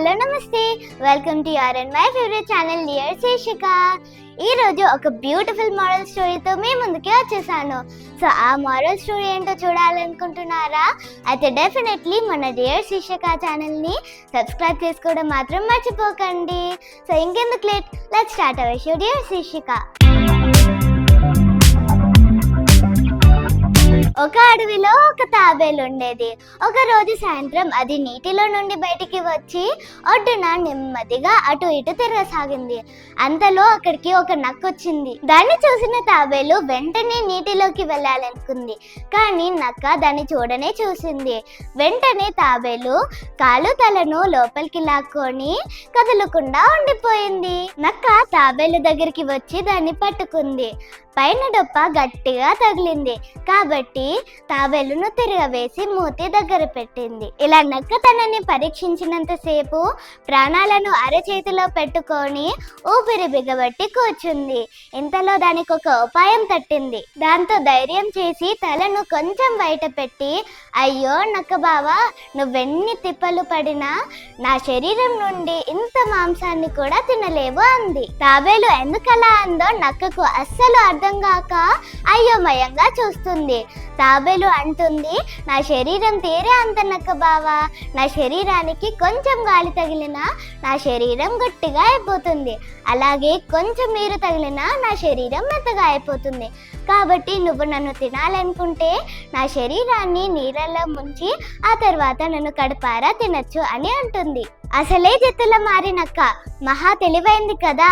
Hello నమస్తే, welcome to your and my favourite channel dear శీర్షిక. ఈ రోజు ఒక బ్యూటిఫుల్ మోరల్ స్టోరీతో మీ ముందుకే వచ్చేసాను. సో ఆ మోరల్ స్టోరీ ఏంటో చూడాలనుకుంటున్నారా? అయితే డెఫినెట్లీ మన డియర్ శీర్షిక ఛానల్ని సబ్స్క్రైబ్ చేసుకోవడం మాత్రం మర్చిపోకండి. సో ఇంకెందుకు late, let's start our show dear శీర్షిక. ఒక అడవిలో ఒక తాబేలు ఉండేది. ఒక రోజు సాయంత్రం అది నీటిలో నుండి బయటికి వచ్చి ఒడ్డున నెమ్మదిగా అటు ఇటు తిరగసాగింది. అంతలో అక్కడికి ఒక నక్క వచ్చింది. దాన్ని చూసిన తాబేలు వెంటనే నీటిలోకి వెళ్ళాలనుకుంది, కానీ నక్క దాన్ని చూడనే చూసింది. వెంటనే తాబేలు కాలు తలను లోపలికి లాక్కొని కదలకుండా ఉండిపోయింది. నక్క తాబేలు దగ్గరికి వచ్చి దాన్ని పట్టుకుంది. పైన డొప్ప గట్టిగా తగిలింది కాబట్టి తాబేలును తిరగవేసి మూతి దగ్గర పెట్టింది. ఇలా నక్క తనని పరీక్షించినంతసేపు ప్రాణాలను అరచేతిలో పెట్టుకొని ఊపిరి బిగబట్టి కూర్చుంది. ఇంతలో దానికి ఒక ఉపాయం తట్టింది. దాంతో ధైర్యం చేసి తలను కొంచెం బయట పెట్టి, అయ్యో నక్క బావా, నువ్వెన్ని తిప్పలు పడినా నా శరీరం నుండి ఇంత మాంసాన్ని కూడా తినలేవు అంది. తాబేలు ఎందుకలా అందో నక్కకు అస్సలు అర్థం కాక అయోమయంగా చూస్తుంది. తాబేలు అంటుంది, నా శరీరం తీరే అంత నక్క బావా, నా శరీరానికి కొంచెం గాలి తగిలినా నా శరీరం గట్టిగా అయిపోతుంది, అలాగే కొంచెం నీరు తగిలినా నా శరీరం మెత్తగా అయిపోతుంది. కాబట్టి నువ్వు నన్ను తినాలనుకుంటే నా శరీరాన్ని నీళ్ళలో ముంచి ఆ తర్వాత నన్ను కడుపారా తినచ్చు అని అంటుంది. అసలే జత్తుల మారినక్క మహా తెలివైంది కదా.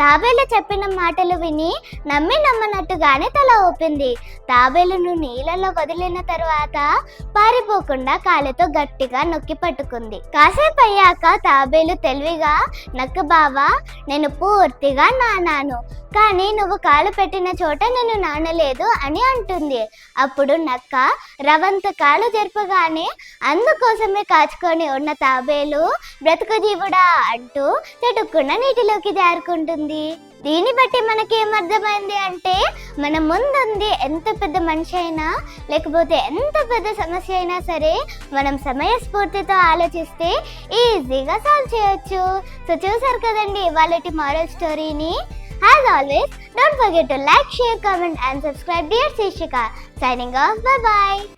తాబేలు చెప్పిన మాటలు విని నమ్మనట్టుగానే తల ఊపింది. తాబేలును నీళ్ళలో వదిలిన తర్వాత పారిపోకుండా కాళ్ళతో గట్టిగా నొక్కి పట్టుకుంది. కాసేపు అయ్యాక తాబేలు తెలివిగా, నక్క బావా, నేను పూర్తిగా నానాను, కానీ నువ్వు కాలు పెట్టిన చోట నేను నానలేదు అని అంటుంది. అప్పుడు నక్క రవంత కాలు జరపగానే అందుకోసమే కాచుకొని ఉన్న తాబేలు బ్రతుకు జీవుడా అంటూ చటుక్కున్న నీటిలోకి జారుకుంటుంది. దీన్ని బట్టి మనకేమర్థమైంది అంటే, మన ముందుంది ఎంత పెద్ద మనిషి అయినా లేకపోతే ఎంత పెద్ద సమస్య అయినా సరే మనం సమయస్ఫూర్తితో ఆలోచిస్తే ఈజీగా సాల్వ్ చేయొచ్చు. సో చూసారు కదండి ఇవాళటి మోరల్ స్టోరీని. As always, don't forget to like, share, comment and subscribe dear Shishika. Signing off, bye bye.